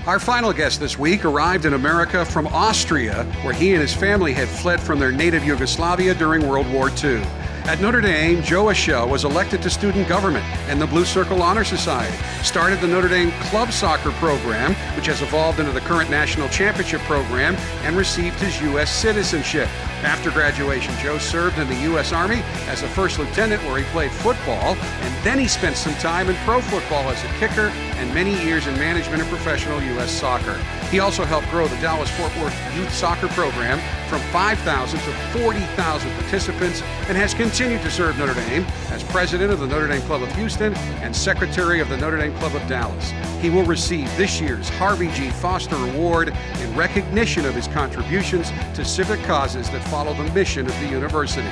Our final guest this week arrived in America from Austria, where he and his family had fled from their native Yugoslavia during World War II. At Notre Dame, Joe Echelle was elected to student government and the Blue Circle Honor Society, started the Notre Dame club soccer program, which has evolved into the current national championship program, and received his U.S. citizenship. After graduation, Joe served in the U.S. Army as a first lieutenant where he played football, and then he spent some time in pro football as a kicker and many years in management of professional U.S. soccer. He also helped grow the Dallas-Fort Worth youth soccer program from 5,000 to 40,000 participants and has continued to serve Notre Dame as president of the Notre Dame Club of Houston and secretary of the Notre Dame Club of Dallas. He will receive this year's Harvey G. Foster Award in recognition of his contributions to civic causes that follow the mission of the university.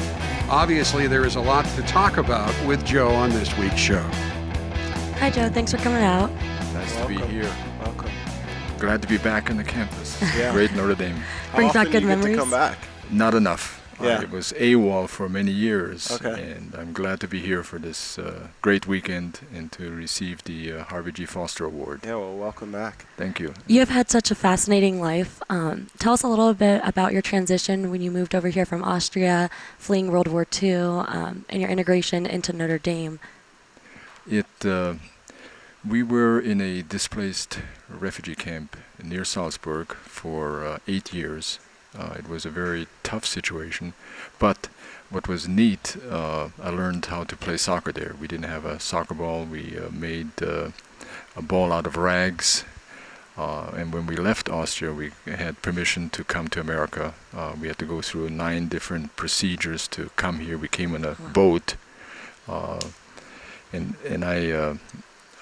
Obviously, there is a lot to talk about with Joe on this week's show. Hi, Joe. Thanks for coming out. Nice to be here. Welcome. Glad to be back on the campus. Yeah. Great Notre Dame. Brings back good How often do you get memories. to come back? Not enough. Yeah. I was AWOL for many years, Okay. and I'm glad to be here for this great weekend and to receive the Harvey G. Foster Award. Yeah, well, welcome back. Thank you. You have had such a fascinating life. Tell us a little bit about your transition when you moved over here from Austria, fleeing World War II, and your integration into Notre Dame. We were in a displaced refugee camp near Salzburg for 8 years. It was a very tough situation, but what was neat, I learned how to play soccer there. We didn't have a soccer ball. We made a ball out of rags, and when we left Austria, we had permission to come to America. We had to go through 9 different procedures to come here. We came on a boat, and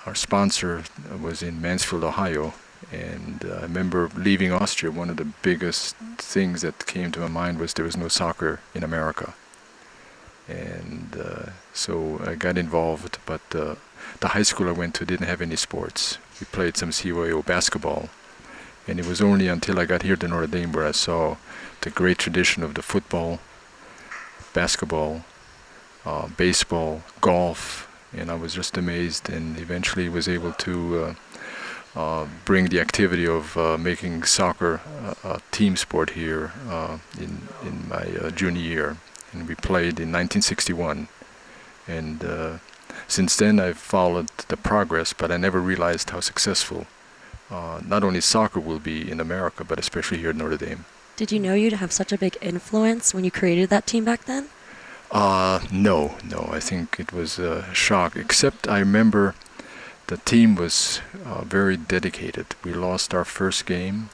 our sponsor was in Mansfield, Ohio. And I remember leaving Austria, one of the biggest things that came to my mind was there was no soccer in America. And so I got involved, but the high school I went to didn't have any sports. We played some CYO basketball. And it was only until I got here to Notre Dame where I saw the great tradition of the football, basketball, baseball, golf. And I was just amazed, and eventually was able to bring the activity of making soccer a team sport here in my junior year. And we played in 1961. And since then I've followed the progress, but I never realized how successful not only soccer will be in America, but especially here at Notre Dame. Did you know you'd have such a big influence when you created that team back then? No. I think it was a shock, except I remember the team was very dedicated. We lost our first game,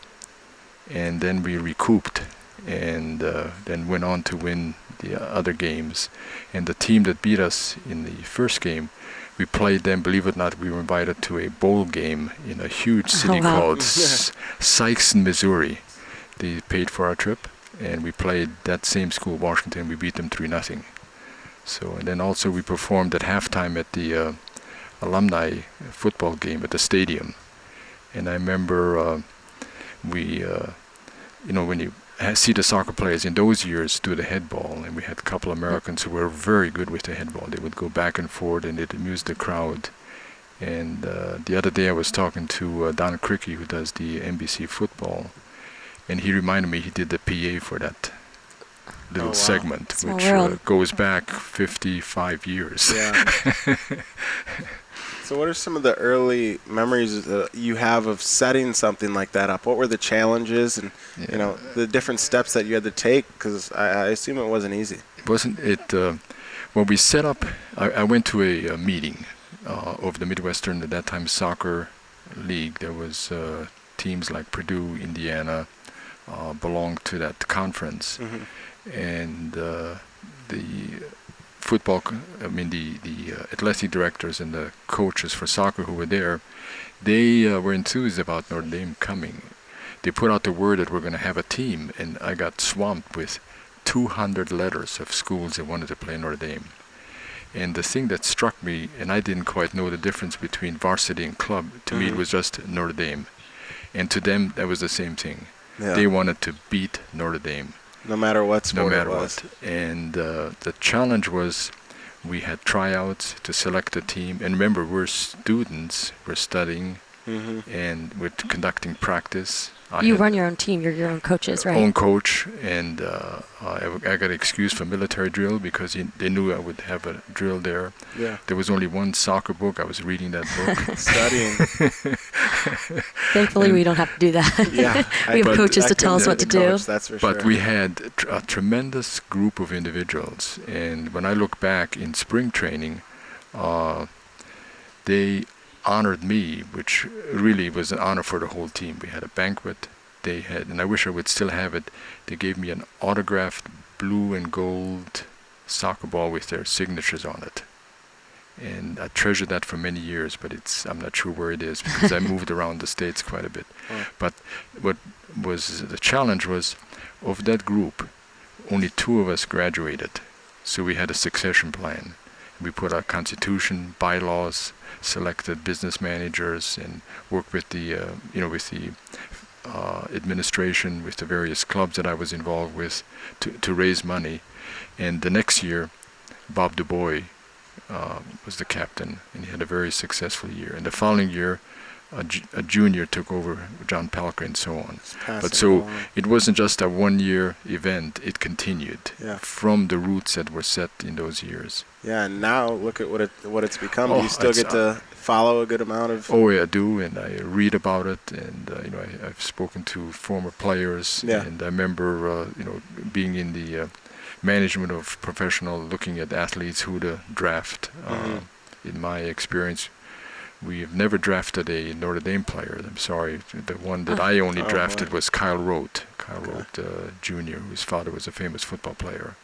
and then we recouped, and then went on to win the other games. And the team that beat us in the first game, we played them, believe it or not, we were invited to a bowl game in a huge city called Sikeston, Missouri. They paid for our trip, and we played that same school, Washington. We beat them 3-0. So, and then also we performed at halftime at the alumni football game at the stadium. And I remember when you see the soccer players in those years do the head ball, and we had a couple of Americans who were very good with the head ball. They would go back and forth, and it amused the crowd. And the other day I was talking to Don Cricky, who does the NBC football, and he reminded me he did the PA for that little segment, Small which goes back 55 years. Yeah. So what are some of the early memories that you have of setting something like that up? What were the challenges and, the different steps that you had to take? Because I assume it wasn't easy. Wasn't it? When we set up, I went to a meeting of the Midwestern, at that time, Soccer League. There was teams like Purdue, Indiana, belonged to that conference. Mm-hmm. And the football, the athletic directors and the coaches for soccer who were there, they were enthused about Notre Dame coming. They put out the word that we're going to have a team, and I got swamped with 200 letters of schools that wanted to play Notre Dame. And the thing that struck me, and I didn't quite know the difference between varsity and club, to me it was just Notre Dame. And to them, that was the same thing. Yeah. They wanted to beat Notre Dame. No matter what sport it was. And the challenge was we had tryouts to select a team. And remember, we're students, we're studying, and with conducting practice. You had run your own team. You're your own coaches, right? own coach, and I got excused for military drill because they knew I would have a drill there. Yeah. There was only one soccer book. I was reading that book. Studying. Thankfully, we don't have to do that. Yeah. We have But coaches I to tell us couldn't what to do the do. coach, that's for But sure. we had a tremendous group of individuals, and when I look back in spring training, they honored me, which really was an honor for the whole team. We had a banquet. They had, and I wish I would still have it, they gave me an autographed blue and gold soccer ball with their signatures on it. And I treasured that for many years, but I'm not sure where it is because I moved around the States quite a bit. Oh. But what was the challenge was, of that group, only 2 of us graduated. So we had a succession plan. We put our constitution, bylaws, selected business managers, and worked with the, with the administration, with the various clubs that I was involved with, to raise money. And the next year, Bob DuBois was the captain, and he had a very successful year. And the following year, a junior took over, John Palker, and so on. But so it wasn't just a one-year event; it continued from the roots that were set in those years. Yeah, and now look at what it's become. Oh, Do you still get to follow a good amount of? Oh, yeah, I do, and I read about it, and I've spoken to former players, and I remember being in the management of professional, looking at athletes who to draft. In my experience, we have never drafted a Notre Dame player. I'm sorry. The one that I only drafted was Kyle Rote. Kyle Rote Jr., whose father was a famous football player.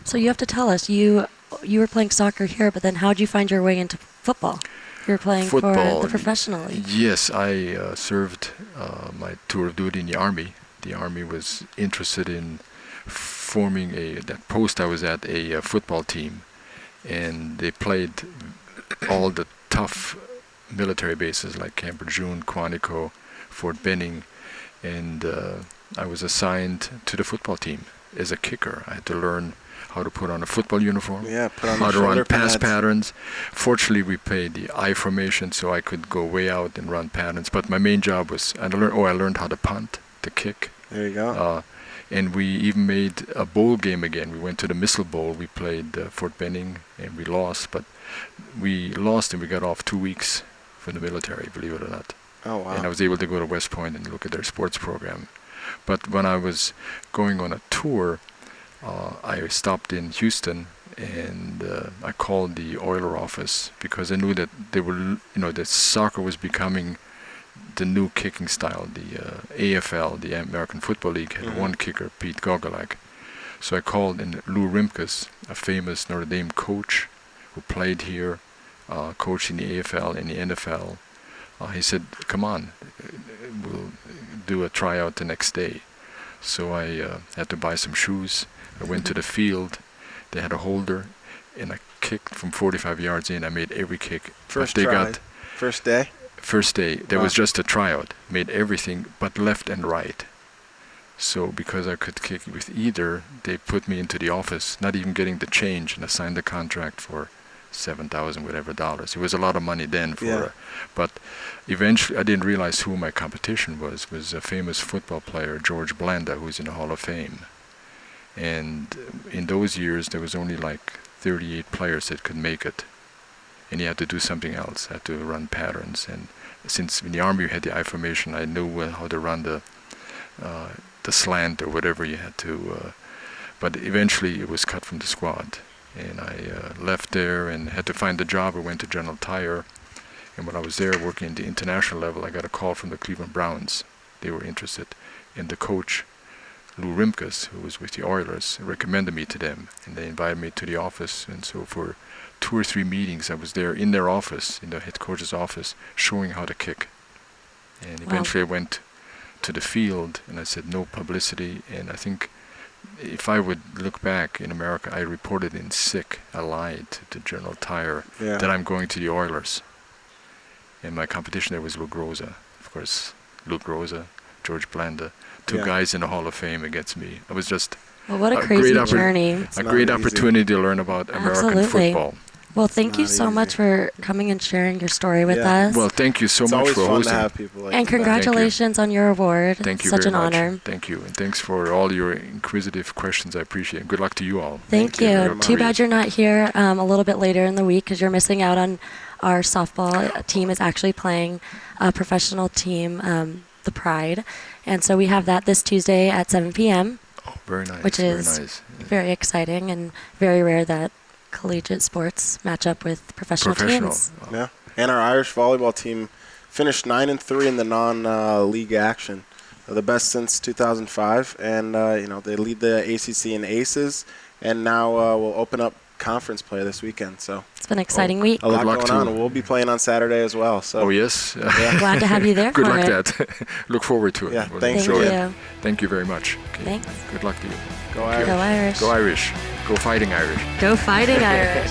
So you have to tell us, you were playing soccer here, but then how did you find your way into football? You were playing Football, for the professional league. Yes, I served my tour of duty in the Army. The Army was interested in forming that post I was at, a football team, and they played all the tough military bases like Camp Lejeune, Quantico, Fort Benning, and I was assigned to the football team as a kicker. I had to learn how to put on a football uniform, how to run pass patterns. Fortunately, we played the I formation, so I could go way out and run patterns. But my main job was I learned how to punt, to kick. There you go. And we even made a bowl game again. We went to the Missile Bowl. We played Fort Benning, and we lost. But we lost, and we got off 2 weeks from the military, believe it or not. Oh, wow. And I was able to go to West Point and look at their sports program. But when I was going on a tour, I stopped in Houston, and I called the Oiler office because I knew that they were, that soccer was becoming the new kicking style. The AFL, the American Football League, had one kicker, Pete Gogolak. So I called, and Lou Rimkus, a famous Notre Dame coach who played here, coached in the AFL and the NFL, he said, "Come on, we'll do a tryout the next day." So I had to buy some shoes. I went to the field. They had a holder, and I kicked from 45 yards in. I made every kick. First day? First day. There was just a tryout. Made everything but left and right. So because I could kick with either, they put me into the office, not even getting the change, and I signed the contract for $7,000 whatever dollars. It was a lot of money then but eventually I didn't realize who my competition was a famous football player, George Blanda, who's in the Hall of Fame. And in those years there was only like 38 players that could make it, and you had to do something else, had to run patterns. And since in the Army you had the I formation, I knew how to run the slant or whatever you had to, but eventually it was cut from the squad. And I left there and had to find a job. I went to General Tire, and when I was there working at the international level, I got a call from the Cleveland Browns. They were interested, and the coach, Lou Rimkus, who was with the Oilers, recommended me to them, and they invited me to the office. And so for 2 or 3 meetings, I was there in their office, in the head coach's office, showing how to kick. And eventually I went to the field, and I said no publicity. And I think if I would look back in America, I reported in sick. I lied to General Tire that I'm going to the Oilers. And my competition there was Lou Groza. Of course, Lou Groza, George Blanda, 2 guys in the Hall of Fame against me. It was just what a crazy journey. A great opportunity to learn about American football. Well, thank you not so easy. much for coming and sharing your story with Yeah. us. Well, thank you so It's much always for fun hosting. to have people like And that. congratulations on your award. Thank you Such very an much. honor. Thank you. And thanks for all your inquisitive questions. I appreciate it. Good luck to you all. Thank Thank you very you. much. Too bad you're not here a little bit later in the week because you're missing out on our softball team is actually playing a professional team, the Pride. And so we have that this Tuesday at 7 p.m., Oh, very nice. which very is nice. very exciting and very rare that collegiate sports match up with professional teams. Yeah. And our Irish volleyball team finished 9-3 in the non-league action, the best since 2005. And they lead the ACC in aces, and now we'll open up conference play this weekend. So It's been an exciting week. a lot Good luck going on. to- And we'll be playing on Saturday as well. So Oh, yes. Glad to have you there Good for luck it. that. Look forward to it. Yeah, We'll thanks Thank enjoy you. it. Thank you very much. Okay. Thanks. Good luck to you. go Irish. Go Irish. Go Irish. Go Fighting Irish. Go Fighting Irish.